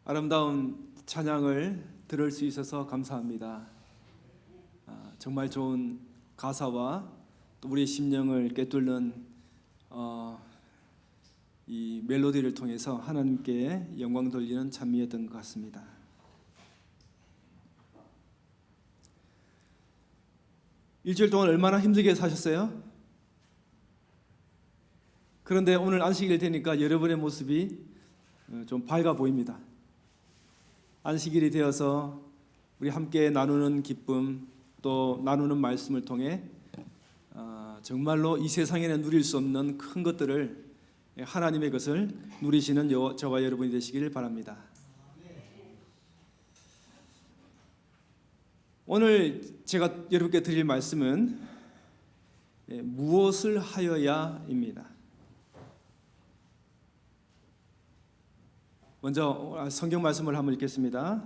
아름다운 찬양을 들을 수 있어서 감사합니다. 정말 좋은 가사와 또 우리의 심령을 꿰뚫는 이 멜로디를 통해서 하나님께 영광 돌리는 찬미였던 것 같습니다. 일주일 동안 얼마나 힘들게 사셨어요? 그런데 오늘 안식일 되니까 여러분의 모습이 좀 밝아 보입니다. 안식일이 되어서 우리 함께 나누는 기쁨, 또 나누는 말씀을 통해 정말로 이 세상에는 누릴 수 없는 큰 것들을, 하나님의 것을 누리시는 저와 여러분이 되시길 바랍니다. 오늘 제가 여러분께 드릴 말씀은 무엇을 하여야입니다. 먼저 성경 말씀을 한번 읽겠습니다.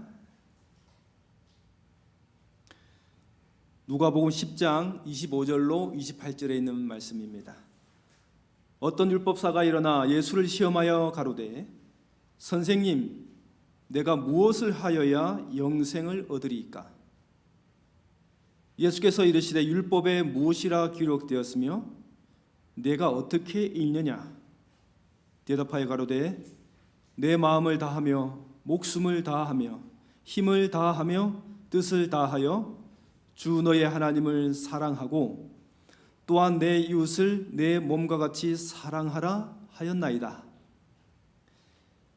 누가복음 10장 25절로 28절에 있는 말씀입니다. 어떤 율법사가 일어나 예수를 시험하여 가로되 선생님, 내가 무엇을 하여야 영생을 얻으리이까? 예수께서 이르시되 율법에 무엇이라 기록되었으며 내가 어떻게 읽느냐? 대답하여 가로되 내 마음을 다하며 목숨을 다하며 힘을 다하며 뜻을 다하여 주 너의 하나님을 사랑하고 또한 내 이웃을 내 몸과 같이 사랑하라 하였나이다.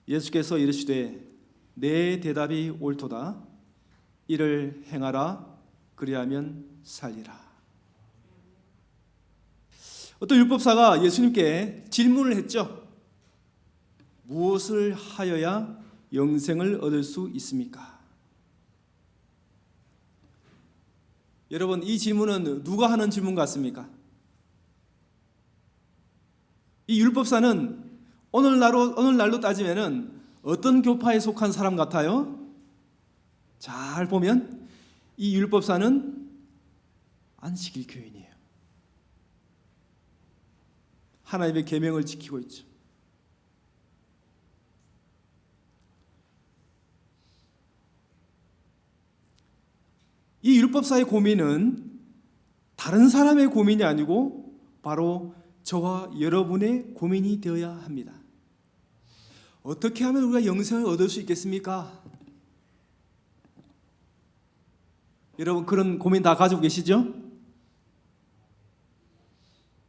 예수께서 이르시되 내 대답이 옳도다. 이를 행하라. 그리하면 살리라. 어떤 율법사가 예수님께 질문을 했죠. 무엇을 하여야 영생을 얻을 수 있습니까? 여러분, 이 질문은 누가 하는 질문 같습니까? 이 율법사는 오늘날로 따지면은 어떤 교파에 속한 사람 같아요? 잘 보면 이 율법사는 안식일 교인이에요. 하나님의 계명을 지키고 있죠. 이 율법사의 고민은 다른 사람의 고민이 아니고 바로 저와 여러분의 고민이 되어야 합니다. 어떻게 하면 우리가 영생을 얻을 수 있겠습니까? 여러분, 그런 고민 다 가지고 계시죠?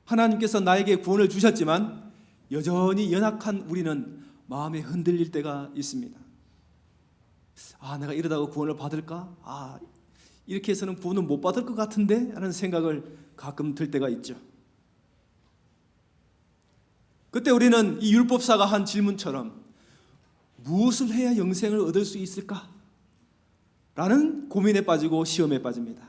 하나님께서 나에게 구원을 주셨지만 여전히 연약한 우리는 마음에 흔들릴 때가 있습니다. 내가 이러다가 구원을 받을까? 이렇게 해서는 구원을 못 받을 것 같은데? 하는 생각을 가끔 들 때가 있죠. 그때 우리는 이 율법사가 한 질문처럼 무엇을 해야 영생을 얻을 수 있을까? 라는 고민에 빠지고 시험에 빠집니다.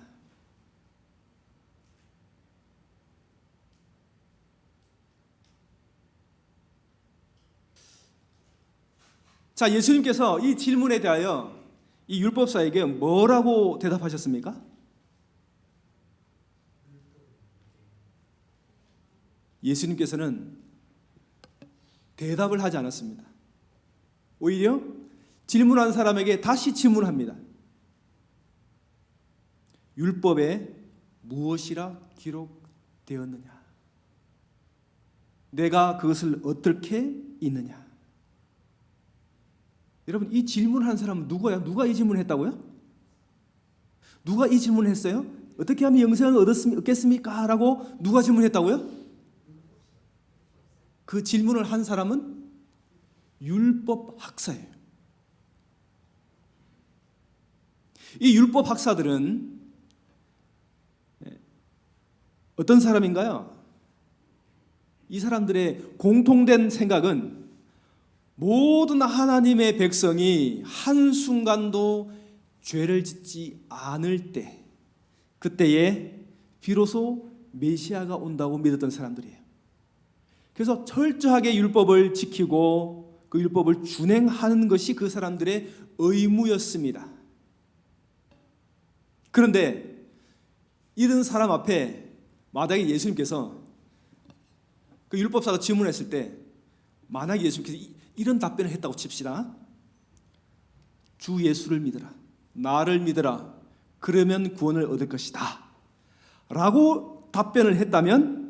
자, 예수님께서 이 질문에 대하여 이 율법사에게 뭐라고 대답하셨습니까? 예수님께서는 대답을 하지 않았습니다. 오히려 질문한 사람에게 다시 질문합니다. 율법에 무엇이라 기록되었느냐? 내가 그것을 어떻게 읽느냐? 여러분, 이 질문한 사람은 누구야? 누가 이 질문을 했다고요? 누가 이 질문을 했어요? 어떻게 하면 영생을 얻겠습니까? 라고 누가 질문했다고요? 그 질문을 한 사람은 율법 학사예요. 이 율법 학사들은 어떤 사람인가요? 이 사람들의 공통된 생각은 모든 하나님의 백성이 한순간도 죄를 짓지 않을 때, 그때에 비로소 메시아가 온다고 믿었던 사람들이에요. 그래서 철저하게 율법을 지키고 그 율법을 준행하는 것이 그 사람들의 의무였습니다. 그런데 이런 사람 앞에 마당에 예수님께서 그 율법사가 질문했을 때 만약에 예수님께서 이런 답변을 했다고 칩시다. 주 예수를 믿으라. 나를 믿으라. 그러면 구원을 얻을 것이다. 라고 답변을 했다면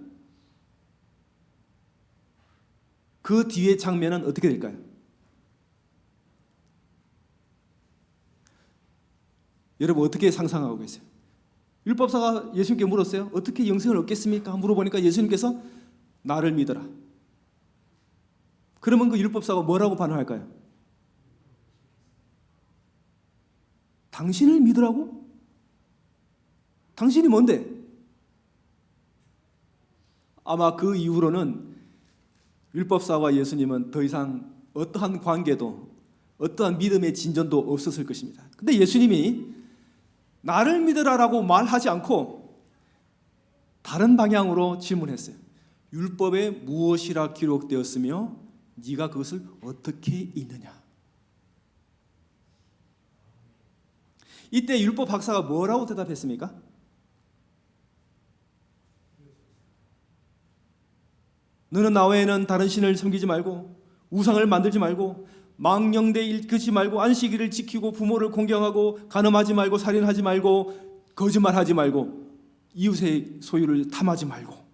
그 뒤의 장면은 어떻게 될까요? 여러분 어떻게 상상하고 계세요? 율법사가 예수님께 물었어요. 어떻게 영생을 얻겠습니까? 물어보니까 예수님께서 나를 믿어라. 그러면 그 율법사가 뭐라고 반응할까요? 당신을 믿으라고? 당신이 뭔데? 아마 그 이후로는 율법사와 예수님은 더 이상 어떠한 관계도 어떠한 믿음의 진전도 없었을 것입니다. 근데 예수님이 나를 믿으라라고 말하지 않고 다른 방향으로 질문했어요. 율법에 무엇이라 기록되었으며 네가 그것을 어떻게 읽느냐? 이때 율법 박사가 뭐라고 대답했습니까? 너는 나 외에는 다른 신을 섬기지 말고 우상을 만들지 말고 망령되 일컫지 말고 안식일을 지키고 부모를 공경하고 간음하지 말고 살인하지 말고 거짓말하지 말고 이웃의 소유를 탐하지 말고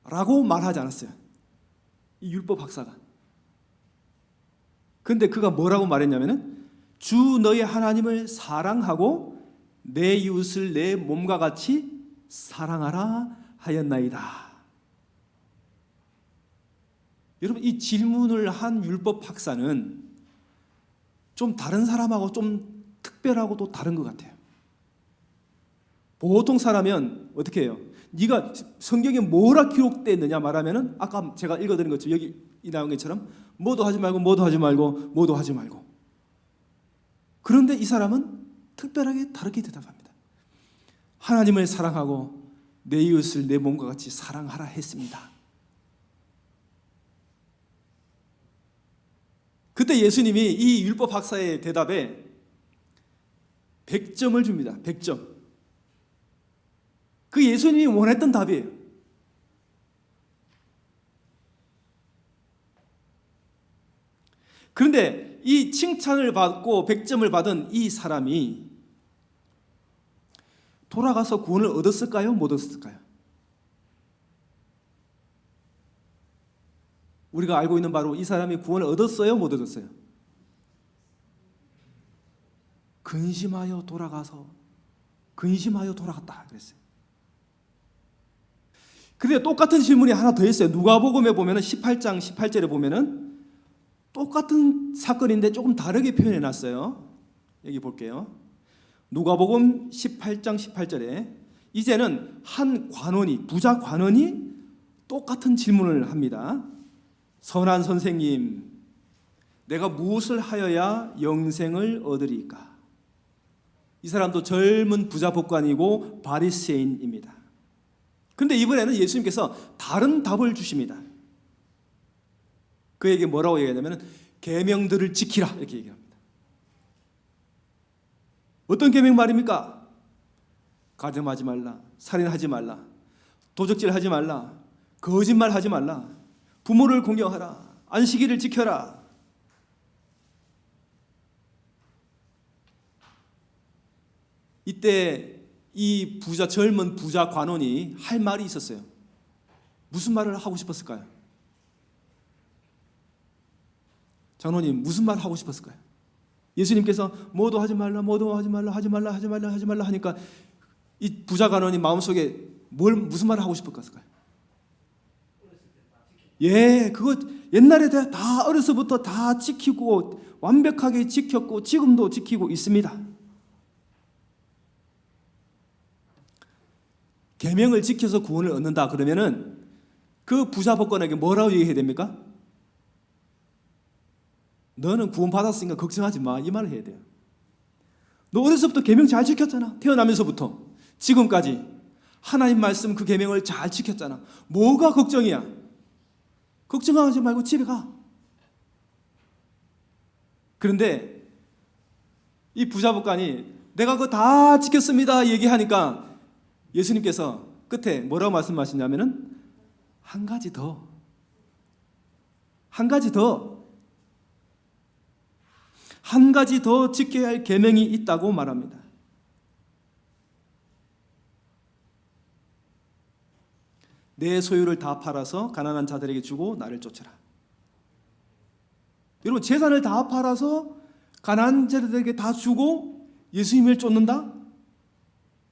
라고 말하지 않았어요. 이 율법 박사가. 근데 그가 뭐라고 말했냐면은 주 너의 하나님을 사랑하고 내 이웃을 내 몸과 같이 사랑하라 하였나이다. 여러분 이 질문을 한 율법 박사는 좀 다른 사람하고 좀 특별하고 또 다른 것 같아요. 보통 사람은 어떻게 해요? 네가 성경에 뭐라 기록되어 있느냐 말하면은 아까 제가 읽어드린 것처럼 여기 이 나온 것처럼 뭐도 하지 말고 뭐도 하지 말고 뭐도 하지 말고. 그런데 이 사람은 특별하게 다르게 대답합니다. 하나님을 사랑하고 내 이웃을 내 몸과 같이 사랑하라 했습니다. 그때 예수님이 이 율법 박사의 대답에 100점을 줍니다. 100점. 그 예수님이 원했던 답이에요. 그런데 이 칭찬을 받고 100점을 받은 이 사람이 돌아가서 구원을 얻었을까요? 못 얻었을까요? 우리가 알고 있는 바로 이 사람이 구원을 얻었어요? 못 얻었어요? 근심하여 돌아가서 근심하여 돌아갔다 그랬어요. 그런데 똑같은 질문이 하나 더 있어요. 누가복음에 보면은 18장 18절에 보면은 똑같은 사건인데 조금 다르게 표현해 놨어요. 여기 볼게요. 누가복음 18장 18절에 이제는 한 관원이 부자 관원이 똑같은 질문을 합니다. 선한 선생님, 내가 무엇을 하여야 영생을 얻으리까? 이 사람도 젊은 부자 법관이고 바리새인입니다. 그런데 이번에는 예수님께서 다른 답을 주십니다. 그에게 뭐라고 얘기하냐면 계명들을 지키라 이렇게 얘기합니다. 어떤 계명 말입니까? 가늠하지 말라, 살인하지 말라, 도적질하지 말라, 거짓말하지 말라, 부모를 공경하라, 안식일을 지켜라. 이때 이 젊은 부자 관원이 할 말이 있었어요. 무슨 말을 하고 싶었을까요? 장로님 무슨 말 하고 싶었을까요? 예수님께서 뭐도 하지 말라, 뭐도 하지 말라, 하지 말라, 하지 말라, 하지 말라 하니까 이 부자 관원이 마음속에 무슨 말을 하고 싶었을까요? 예, 그거 옛날에 다 어려서부터 다 지키고 완벽하게 지켰고 지금도 지키고 있습니다. 계명을 지켜서 구원을 얻는다 그러면은 그 부자 법관에게 뭐라고 얘기해야 됩니까? 너는 구원 받았으니까 걱정하지 마, 이 말을 해야 돼요. 너 어려서부터 계명 잘 지켰잖아. 태어나면서부터 지금까지 하나님 말씀 그 계명을 잘 지켰잖아. 뭐가 걱정이야? 걱정하지 말고 집에 가. 그런데 이 부자 법관이 내가 그거 다 지켰습니다 얘기하니까 예수님께서 끝에 뭐라고 말씀하시냐면은 한 가지 더 한 가지 더 지켜야 할 계명이 있다고 말합니다. 내 소유를 다 팔아서 가난한 자들에게 주고 나를 쫓아라. 여러분, 재산을 다 팔아서 가난한 자들에게 다 주고 예수님을 쫓는다?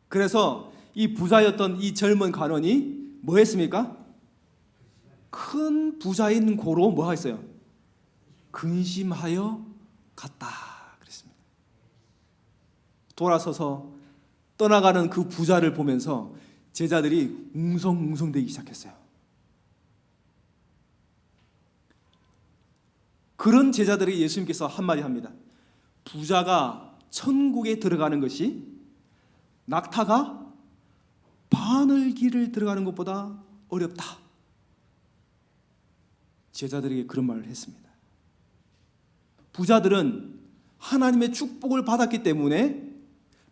그래서 이 부자였던 이 젊은 관원이 뭐 했습니까? 큰 부자인 고로 뭐 했어요? 근심하여 갔다 그랬습니다. 돌아서서 떠나가는 그 부자를 보면서 제자들이 웅성웅성대기 시작했어요. 그런 제자들에게 예수님께서 한마디 합니다. 부자가 천국에 들어가는 것이 낙타가 바늘길을 들어가는 것보다 어렵다. 제자들에게 그런 말을 했습니다. 부자들은 하나님의 축복을 받았기 때문에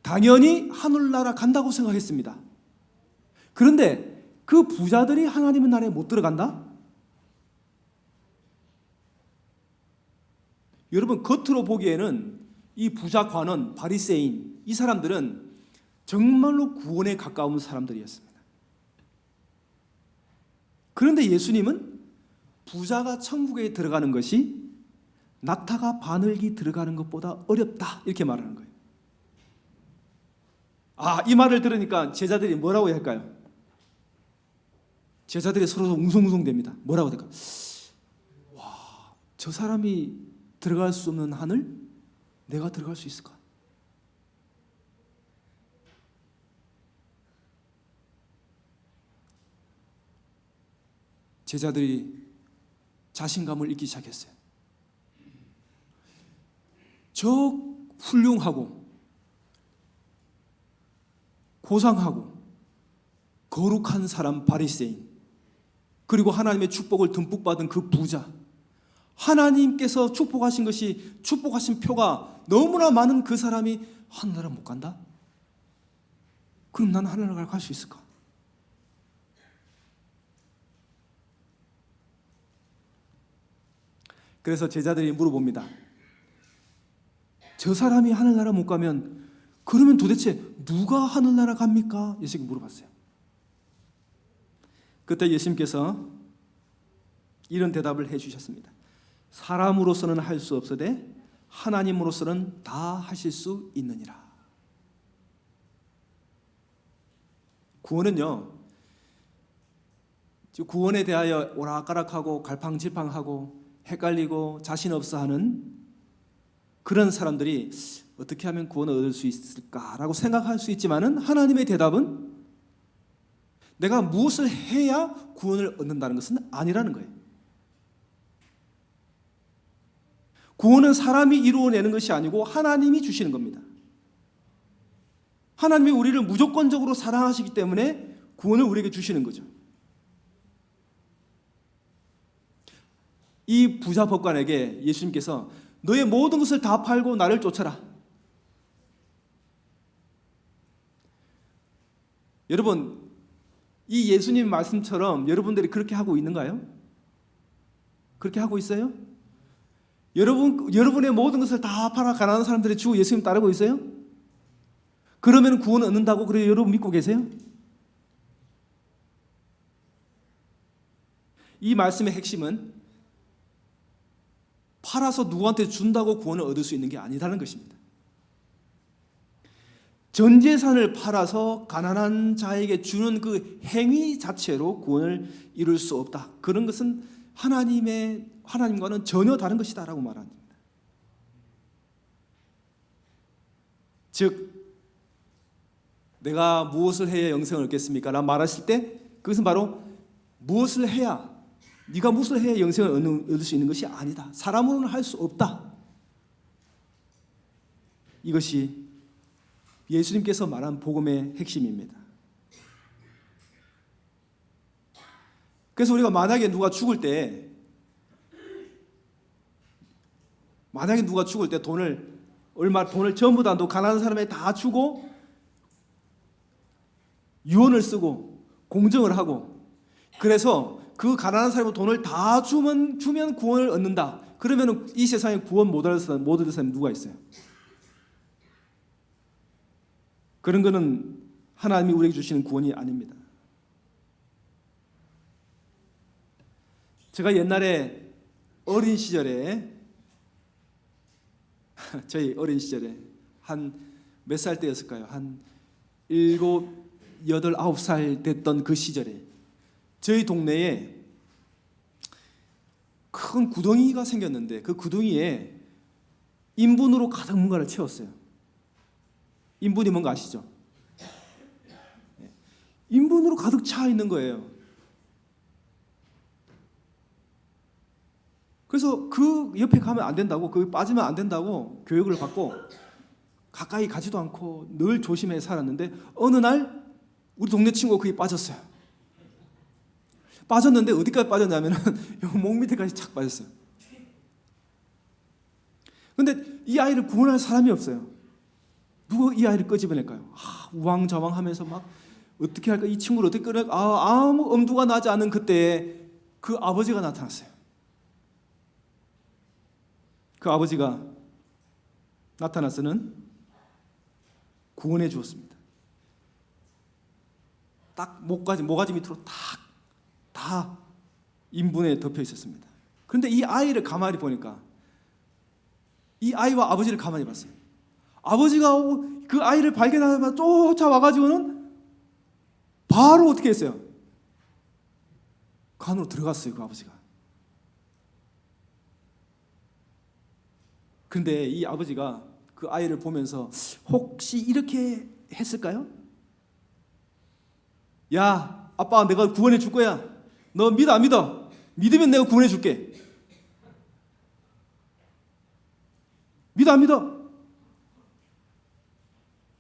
당연히 하늘나라 간다고 생각했습니다. 그런데 그 부자들이 하나님의 나라에 못 들어간다? 여러분, 겉으로 보기에는 이 부자 관원, 바리새인, 이 사람들은 정말로 구원에 가까운 사람들이었습니다. 그런데 예수님은 부자가 천국에 들어가는 것이 낙타가 바늘기 들어가는 것보다 어렵다, 이렇게 말하는 거예요. 이 말을 들으니까 제자들이 뭐라고 해야 할까요? 제자들이 서로 웅성웅성됩니다. 뭐라고 할까요? 와, 저 사람이 들어갈 수 없는 하늘? 내가 들어갈 수 있을까? 제자들이 자신감을 잃기 시작했어요. 저 훌륭하고 고상하고 거룩한 사람 바리새인, 그리고 하나님의 축복을 듬뿍 받은 그 부자, 하나님께서 축복하신 것이, 축복하신 표가 너무나 많은 그 사람이 하늘나라 못 간다? 그럼 나는 하늘나라 갈 수 있을까? 그래서 제자들이 물어봅니다. 저 사람이 하늘나라 못 가면 그러면 도대체 누가 하늘나라 갑니까? 예수님께 물어봤어요. 그때 예수님께서 이런 대답을 해주셨습니다. 사람으로서는 할 수 없으되 하나님으로서는 다 하실 수 있느니라. 구원은요, 구원에 대하여 오락가락하고 갈팡질팡하고 헷갈리고 자신 없어하는 그런 사람들이 어떻게 하면 구원을 얻을 수 있을까라고 생각할 수 있지만은, 하나님의 대답은 내가 무엇을 해야 구원을 얻는다는 것은 아니라는 거예요. 구원은 사람이 이루어내는 것이 아니고 하나님이 주시는 겁니다. 하나님이 우리를 무조건적으로 사랑하시기 때문에 구원을 우리에게 주시는 거죠. 이 부자 법관에게 예수님께서 너의 모든 것을 다 팔고 나를 쫓아라. 여러분, 이 예수님 말씀처럼 여러분들이 그렇게 하고 있는가요? 그렇게 하고 있어요? 여러분의 모든 것을 다 팔아 가난한 사람들이 주고 예수님 따르고 있어요? 그러면 구원 얻는다고 그래 여러분 믿고 계세요? 이 말씀의 핵심은 팔아서 누구한테 준다고 구원을 얻을 수 있는 게 아니라는 것입니다. 전 재산을 팔아서 가난한 자에게 주는 그 행위 자체로 구원을 이룰 수 없다. 그런 것은 하나님과는 전혀 다른 것이다라고 말합니다. 즉, 내가 무엇을 해야 영생을 얻겠습니까? 라고 말하실 때 그것은 바로 무엇을 해야, 네가 무엇을 해야 영생을 얻을 수 있는 것이 아니다. 사람으로는 할 수 없다. 이것이 예수님께서 말한 복음의 핵심입니다. 그래서 우리가 만약에 누가 죽을 때 돈을 전부 다 가난한 사람에게 다 주고 유언을 쓰고 공증을 하고, 그래서 그 가난한 사람의 돈을 다 주면 구원을 얻는다. 그러면 이 세상에 구원 못 얻을 사람 누가 있어요? 그런 거는 하나님이 우리에게 주시는 구원이 아닙니다. 제가 옛날에 어린 시절에 저희 어린 시절에 한 몇 살 때였을까요? 한 7, 8, 9살 됐던 그 시절에 저희 동네에 큰 구덩이가 생겼는데 그 구덩이에 인분으로 가득 뭔가를 채웠어요. 인분이 뭔가 아시죠? 인분으로 가득 차 있는 거예요. 그래서 그 옆에 가면 안 된다고, 거기 빠지면 안 된다고 교육을 받고 가까이 가지도 않고 늘 조심해 살았는데 어느 날 우리 동네 친구가 거기 빠졌어요. 빠졌는데 어디까지 빠졌냐면 목 밑에까지 착 빠졌어요. 근데 이 아이를 구원할 사람이 없어요. 누가 이 아이를 끄집어낼까요? 우왕좌왕하면서 막 어떻게 할까? 이 친구를 어떻게 끌어? 아무 엄두가 나지 않은 그때에 그 아버지가 나타났어요. 그 아버지가 나타나서는 구원해 주었습니다. 딱 모가지 밑으로 다 인분에 덮여 있었습니다. 그런데 이 아이를 가만히 보니까 이 아이와 아버지를 가만히 봤어요. 아버지가 그 아이를 발견하자마자 쫓아와가지고는 바로 어떻게 했어요? 그 안으로 들어갔어요. 그 아버지가. 근데 이 아버지가 그 아이를 보면서 혹시 이렇게 했을까요? 야, 아빠 내가 구원해 줄 거야. 너 믿어 안 믿어? 믿으면 내가 구원해 줄게. 믿어 안 믿어?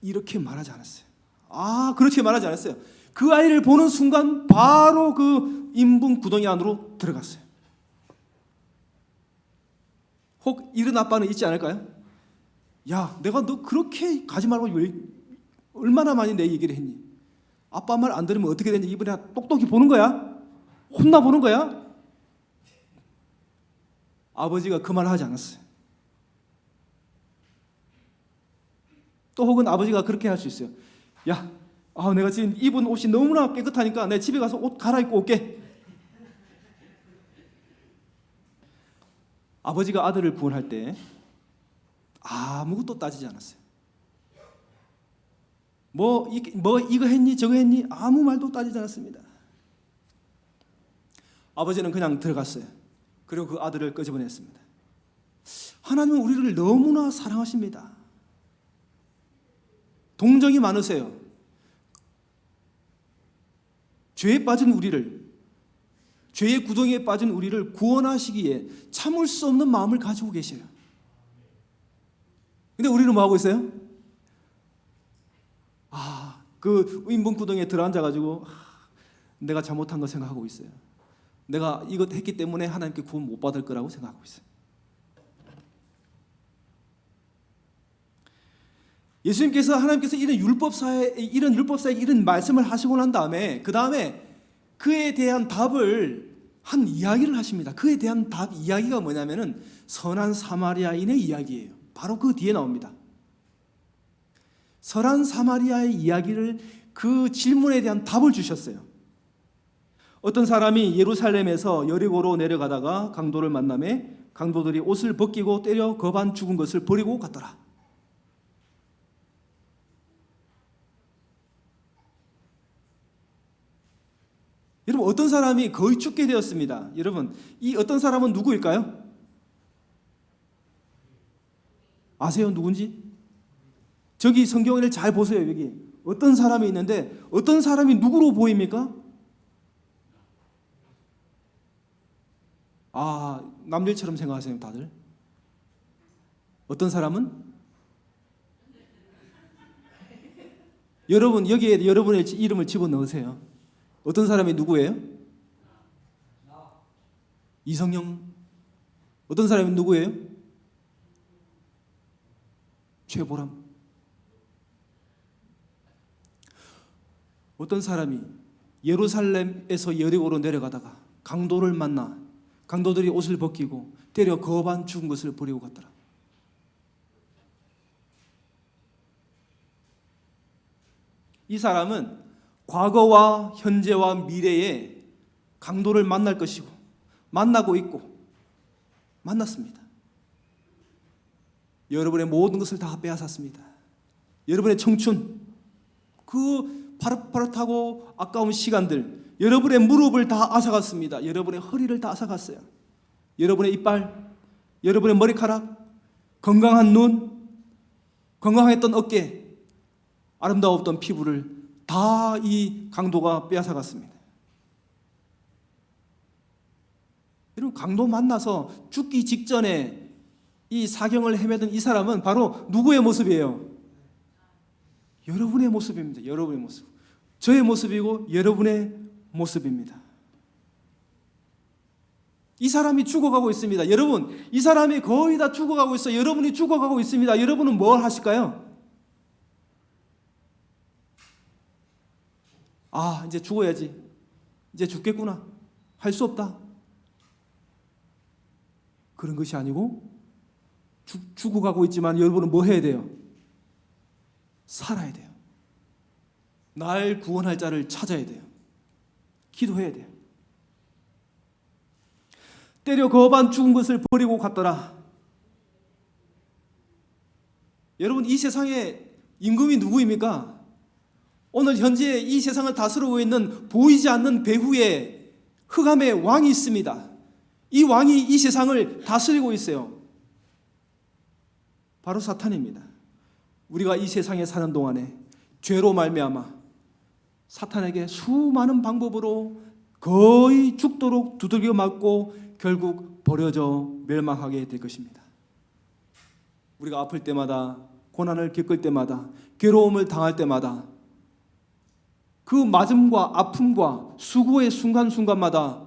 이렇게 말하지 않았어요. 그렇게 말하지 않았어요. 그 아이를 보는 순간 바로 그 인분 구덩이 안으로 들어갔어요. 혹 이런 아빠는 있지 않을까요? 야, 내가 너 그렇게 가지 말고 얼마나 많이 내 얘기를 했니? 아빠 말 안 들으면 어떻게 되는지 이번에 똑똑히 보는 거야? 혼나보는 거야? 아버지가 그 말을 하지 않았어요. 또 혹은 아버지가 그렇게 할 수 있어요. 야, 내가 지금 입은 옷이 너무나 깨끗하니까 내 집에 가서 옷 갈아입고 올게. 아버지가 아들을 구원할 때 아무것도 따지지 않았어요. 이거 했니 저거 했니 아무 말도 따지지 않았습니다. 아버지는 그냥 들어갔어요. 그리고 그 아들을 끄집어냈습니다. 하나님은 우리를 너무나 사랑하십니다. 동정이 많으세요. 죄에 빠진 우리를, 죄의 구덩이에 빠진 우리를 구원하시기에 참을 수 없는 마음을 가지고 계셔요. 근데 우리는 뭐 하고 있어요? 그 인분 구덩이에 들어앉아가지고 내가 잘못한 거 생각하고 있어요. 내가 이것 했기 때문에 하나님께 구원 못 받을 거라고 생각하고 있어요. 예수님께서 하나님께서 이런 율법사에 이런 말씀을 하시고 난 다음에 그 다음에 그에 대한 답을 한 이야기를 하십니다. 그에 대한 답 이야기가 뭐냐면은 선한 사마리아인의 이야기예요. 바로 그 뒤에 나옵니다. 선한 사마리아의 이야기를 그 질문에 대한 답을 주셨어요. 어떤 사람이 예루살렘에서 여리고로 내려가다가 강도를 만나매 강도들이 옷을 벗기고 때려 거반 죽은 것을 버리고 갔더라. 여러분, 어떤 사람이 거의 죽게 되었습니다. 여러분, 이 어떤 사람은 누구일까요? 아세요? 누군지? 저기 성경을 잘 보세요. 여기 어떤 사람이 있는데 어떤 사람이 누구로 보입니까? 남들처럼 생각하세요, 다들? 어떤 사람은? 여러분, 여기에 여러분의 이름을 집어넣으세요. 어떤 사람이 누구예요? 이성영. 어떤 사람이 누구예요? 최보람. 어떤 사람이 예루살렘에서 여리고로 내려가다가 강도를 만나 강도들이 옷을 벗기고 때려 거반 죽은 것을 버리고 갔더라. 이 사람은 과거와 현재와 미래에 강도를 만날 것이고 만나고 있고 만났습니다. 여러분의 모든 것을 다 빼앗았습니다. 여러분의 청춘, 그 파릇파릇하고 아까운 시간들, 여러분의 무릎을 다 앗아갔습니다. 여러분의 허리를 다 앗아갔어요. 여러분의 이빨, 여러분의 머리카락, 건강한 눈, 건강했던 어깨, 아름다웠던 피부를 다 이 강도가 빼앗아갔습니다. 여러분, 강도 만나서 죽기 직전에 이 사경을 헤매던 이 사람은 바로 누구의 모습이에요? 여러분의 모습입니다. 여러분의 모습. 저의 모습이고 여러분의 모습입니다. 이 사람이 죽어가고 있습니다. 여러분, 이 사람이 거의 다 죽어가고 있어요. 여러분이 죽어가고 있습니다. 여러분은 뭘 하실까요? 아, 이제 죽어야지. 이제 죽겠구나. 할 수 없다. 그런 것이 아니고 죽어가고 있지만 여러분은 뭐 해야 돼요? 살아야 돼요. 날 구원할 자를 찾아야 돼요. 기도해야 돼요. 때려 거반 죽은 것을 버리고 갔더라. 여러분, 이 세상에 임금이 누구입니까? 오늘 현재 이 세상을 다스리고 있는 보이지 않는 배후에 흑암의 왕이 있습니다. 이 왕이 이 세상을 다스리고 있어요. 바로 사탄입니다. 우리가 이 세상에 사는 동안에 죄로 말미암아 사탄에게 수많은 방법으로 거의 죽도록 두들겨 맞고 결국 버려져 멸망하게 될 것입니다. 우리가 아플 때마다, 고난을 겪을 때마다, 괴로움을 당할 때마다 그 맞음과 아픔과 수고의 순간순간마다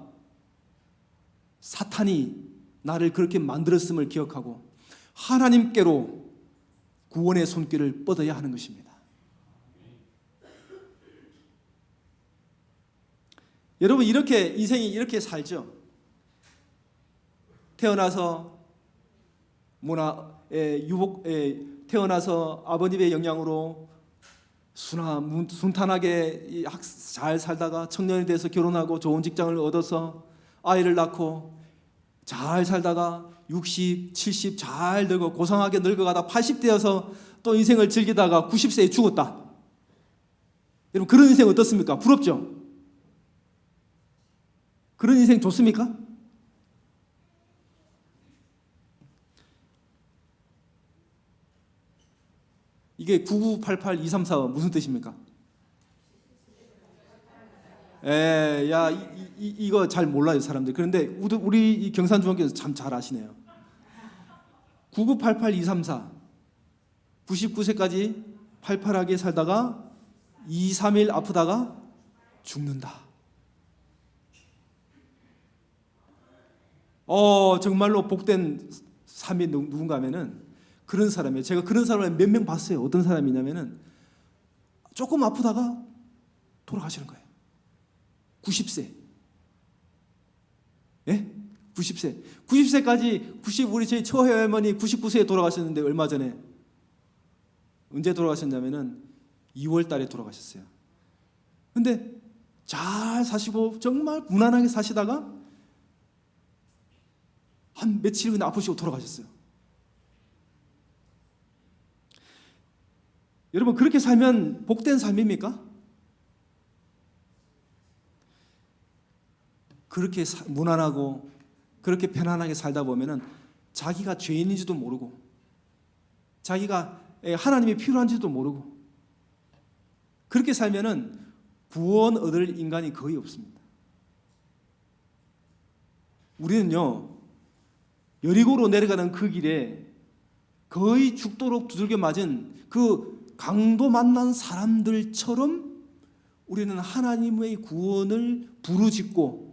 사탄이 나를 그렇게 만들었음을 기억하고 하나님께로 구원의 손길을 뻗어야 하는 것입니다. 여러분, 이렇게 인생이 이렇게 살죠. 태어나서 태어나서 아버님의 영향으로 순탄하게 잘 살다가 청년이 돼서 결혼하고 좋은 직장을 얻어서 아이를 낳고 잘 살다가 60, 70 잘 늙어 고상하게 늙어가다 80 되어서 또 인생을 즐기다가 90세에 죽었다. 여러분, 그런 인생 어떻습니까? 부럽죠? 그런 인생 좋습니까? 이게 9988234 무슨 뜻입니까? 이거 잘 몰라요, 사람들. 그런데 우리 이 경산중학교에서 참 잘 아시네요. 9988234 99세까지 팔팔하게 살다가 2, 3일 아프다가 죽는다. 정말로 복된 삶이 누군가 하면은 그런 사람이에요. 제가 그런 사람을 몇 명 봤어요. 어떤 사람이냐면은 조금 아프다가 돌아가시는 거예요. 90세. 예? 90세. 90세까지 우리 저희 처할머니 99세에 돌아가셨는데 얼마 전에 언제 돌아가셨냐면은 2월 달에 돌아가셨어요. 근데 잘 사시고 정말 무난하게 사시다가 한 며칠 그냥 아프시고 돌아가셨어요. 여러분, 그렇게 살면 복된 삶입니까? 그렇게 무난하고 그렇게 편안하게 살다 보면은 자기가 죄인인지도 모르고 자기가 하나님이 필요한지도 모르고 그렇게 살면은 구원 얻을 인간이 거의 없습니다. 우리는요, 여리고로 내려가는 그 길에 거의 죽도록 두들겨 맞은 그 강도 만난 사람들처럼 우리는 하나님의 구원을 부르짖고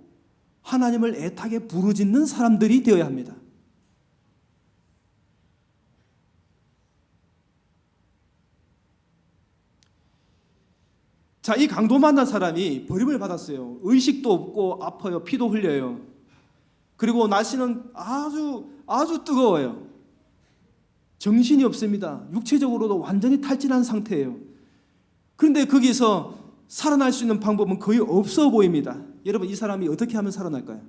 하나님을 애타게 부르짖는 사람들이 되어야 합니다. 자, 이 강도 만난 사람이 버림을 받았어요. 의식도 없고 아파요. 피도 흘려요. 그리고 날씨는 아주 뜨거워요. 정신이 없습니다. 육체적으로도 완전히 탈진한 상태예요. 그런데 거기서 살아날 수 있는 방법은 거의 없어 보입니다. 여러분, 이 사람이 어떻게 하면 살아날까요?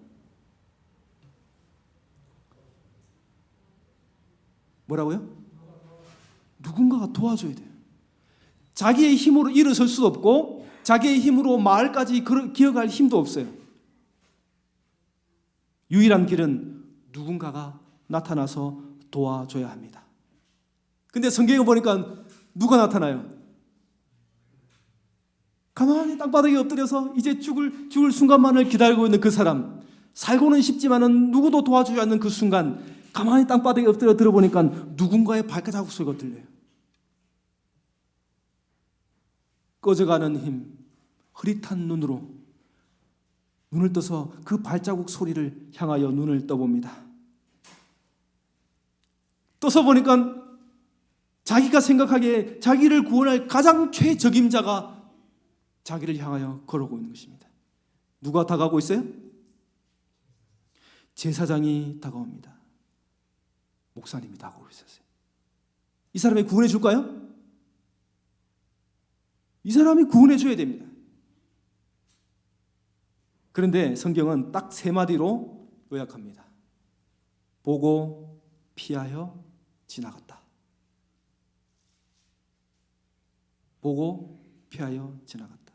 뭐라고요? 누군가가 도와줘야 돼요. 자기의 힘으로 일어설 수 없고 자기의 힘으로 마을까지 기어갈 힘도 없어요. 유일한 길은 누군가가 나타나서 도와줘야 합니다. 근데 성경에 보니까 누가 나타나요? 가만히 땅바닥에 엎드려서 이제 죽을 순간만을 기다리고 있는 그 사람. 살고는 싶지만은 누구도 도와주지 않는 그 순간 가만히 땅바닥에 엎드려 들어보니까 누군가의 발자국 소리가 들려요. 꺼져가는 힘, 흐릿한 눈으로 눈을 떠서 그 발자국 소리를 향하여 눈을 떠봅니다. 떠서 보니까 자기가 생각하기에 자기를 구원할 가장 최적임자가 자기를 향하여 걸어오고 있는 것입니다. 누가 다가오고 있어요? 제사장이 다가옵니다. 목사님이 다가오고 있었어요. 이 사람이 구원해 줄까요? 이 사람이 구원해 줘야 됩니다. 그런데 성경은 딱 세 마디로 요약합니다. 보고 피하여 지나갔다. 보고 피하여 지나갔다.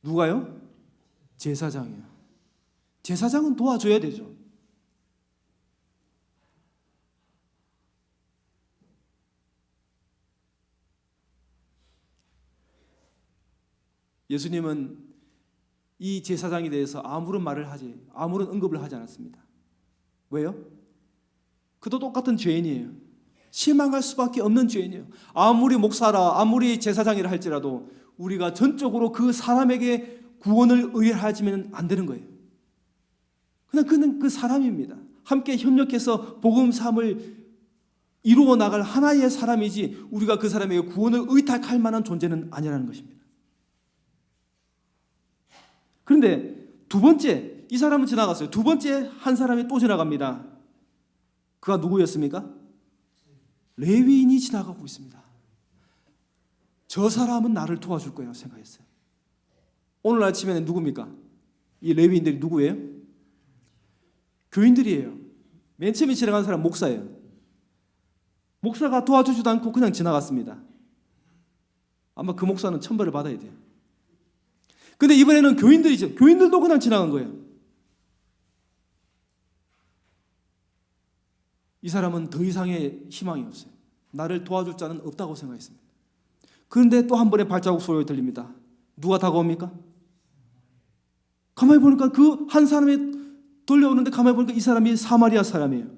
누가요? 제사장이에요. 제사장은 도와줘야 되죠. 예수님은 이 제사장에 대해서 아무런 언급을 하지 않았습니다. 왜요? 그도 똑같은 죄인이에요. 실망할 수밖에 없는 죄인이에요. 아무리 목사라, 아무리 제사장이라 할지라도 우리가 전적으로 그 사람에게 구원을 의뢰하지면 안 되는 거예요. 그냥 그는 그 사람입니다. 함께 협력해서 복음 삶을 이루어 나갈 하나의 사람이지 우리가 그 사람에게 구원을 의탁할 만한 존재는 아니라는 것입니다. 그런데 두 번째, 이 사람은 지나갔어요. 두 번째 한 사람이 또 지나갑니다. 그가 누구였습니까? 레위인이 지나가고 있습니다. 저 사람은 나를 도와줄 거라고 생각했어요. 오늘 아침에는 누굽니까? 이 레위인들이 누구예요? 교인들이에요. 맨 처음에 지나간 사람 목사예요. 목사가 도와주지도 않고 그냥 지나갔습니다. 아마 그 목사는 천벌을 받아야 돼요. 근데 이번에는 교인들이죠. 교인들도 그냥 지나간 거예요. 이 사람은 더 이상의 희망이 없어요. 나를 도와줄 자는 없다고 생각했습니다. 그런데 또 한 번의 발자국 소리가 들립니다. 누가 다가옵니까? 가만히 보니까 그 한 사람이 돌려오는데 가만히 보니까 이 사람이 사마리아 사람이에요.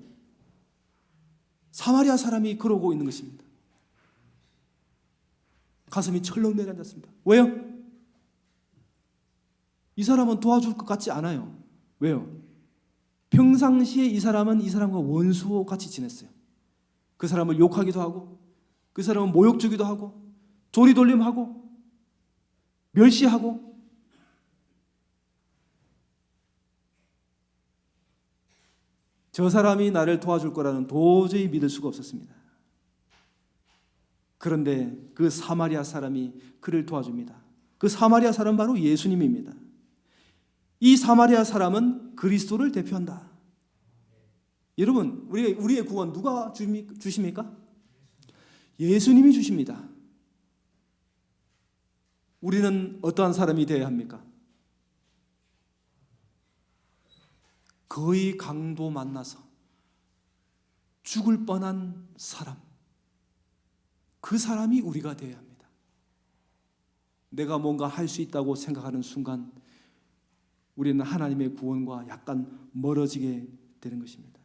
사마리아 사람이 걸어오고 있는 것입니다. 가슴이 철렁 내려앉았습니다. 왜요? 이 사람은 도와줄 것 같지 않아요. 왜요? 평상시에 이 사람은 이 사람과 원수와 같이 지냈어요. 그 사람을 욕하기도 하고 그 사람은 모욕 주기도 하고 조리돌림하고 멸시하고 저 사람이 나를 도와줄 거라는 도저히 믿을 수가 없었습니다. 그런데 그 사마리아 사람이 그를 도와줍니다. 그 사마리아 사람은 바로 예수님입니다. 이 사마리아 사람은 그리스도를 대표한다. 여러분, 우리의 구원 누가 주십니까? 예수님이 주십니다. 우리는 어떠한 사람이 되어야 합니까? 거의 강도 만나서 죽을 뻔한 사람, 그 사람이 우리가 되어야 합니다. 내가 뭔가 할 수 있다고 생각하는 순간 우리는 하나님의 구원과 약간 멀어지게 되는 것입니다.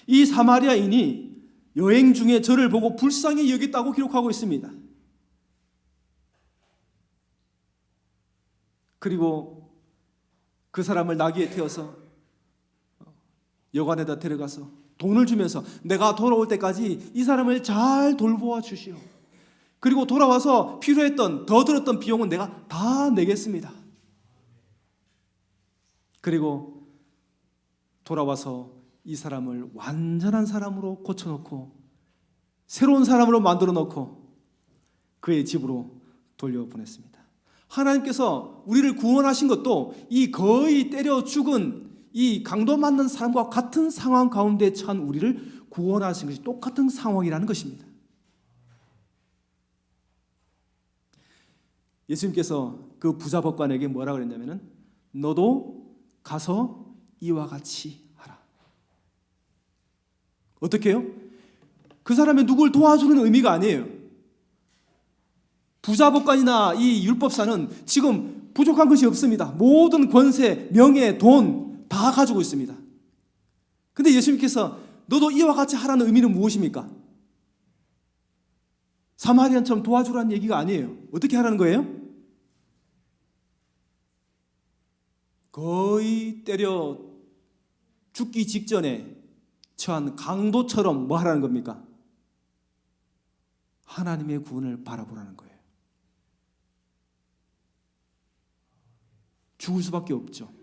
이 사마리아인이 여행 중에 저를 보고 불쌍히 여겼다고 기록하고 있습니다. 그리고 그 사람을 나귀에 태워서 여관에다 데려가서 돈을 주면서 내가 돌아올 때까지 이 사람을 잘 돌보아 주시오. 그리고 돌아와서 필요했던 더 들었던 비용은 내가 다 내겠습니다. 그리고 돌아와서 이 사람을 완전한 사람으로 고쳐놓고 새로운 사람으로 만들어 놓고 그의 집으로 돌려보냈습니다. 하나님께서 우리를 구원하신 것도 이 거의 때려 죽은 이 강도 맞는 사람과 같은 상황 가운데 처한 우리를 구원하신 것이 똑같은 상황이라는 것입니다. 예수님께서 그 부자 법관에게 뭐라 그랬냐면은 너도 가서 이와 같이 하라. 어떻게 해요? 그 사람이 누굴 도와주는 의미가 아니에요. 부자 법관이나 이 율법사는 지금 부족한 것이 없습니다. 모든 권세, 명예, 돈 다 가지고 있습니다. 근데 예수님께서 너도 이와 같이 하라는 의미는 무엇입니까? 사마리안처럼 도와주라는 얘기가 아니에요. 어떻게 하라는 거예요? 거의 때려 죽기 직전에 처한 강도처럼 뭐 하라는 겁니까? 하나님의 구원을 바라보라는 거예요. 죽을 수밖에 없죠.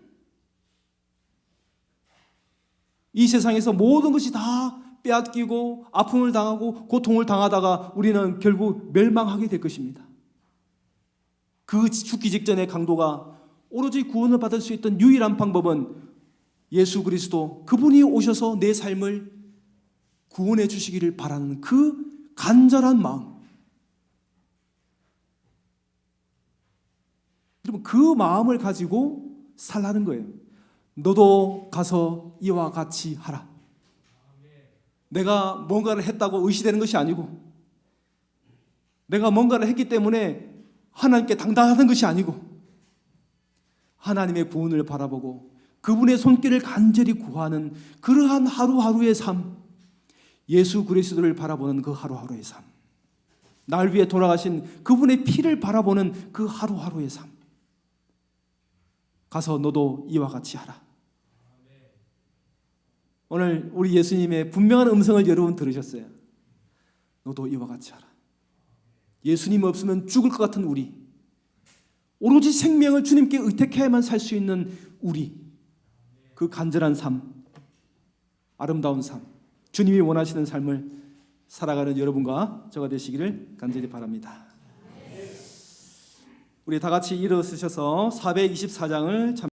이 세상에서 모든 것이 다 빼앗기고 아픔을 당하고 고통을 당하다가 우리는 결국 멸망하게 될 것입니다. 그 죽기 직전의 강도가 오로지 구원을 받을 수 있던 유일한 방법은 예수 그리스도 그분이 오셔서 내 삶을 구원해 주시기를 바라는 그 간절한 마음. 여러분 그 마음을 가지고 살라는 거예요. 너도 가서 이와 같이 하라. 내가 뭔가를 했다고 의시되는 것이 아니고 내가 뭔가를 했기 때문에 하나님께 당당하던 것이 아니고 하나님의 구원을 바라보고 그분의 손길을 간절히 구하는 그러한 하루하루의 삶, 예수 그리스도를 바라보는 그 하루하루의 삶, 날 위해 돌아가신 그분의 피를 바라보는 그 하루하루의 삶. 가서 너도 이와 같이 하라. 오늘 우리 예수님의 분명한 음성을 여러분 들으셨어요. 너도 이와 같이 하라. 예수님 없으면 죽을 것 같은 우리, 오로지 생명을 주님께 의탁해야만 살 수 있는 우리, 그 간절한 삶, 아름다운 삶, 주님이 원하시는 삶을 살아가는 여러분과 저가 되시기를 간절히 바랍니다. 우리 다 같이 일어서셔서 424장을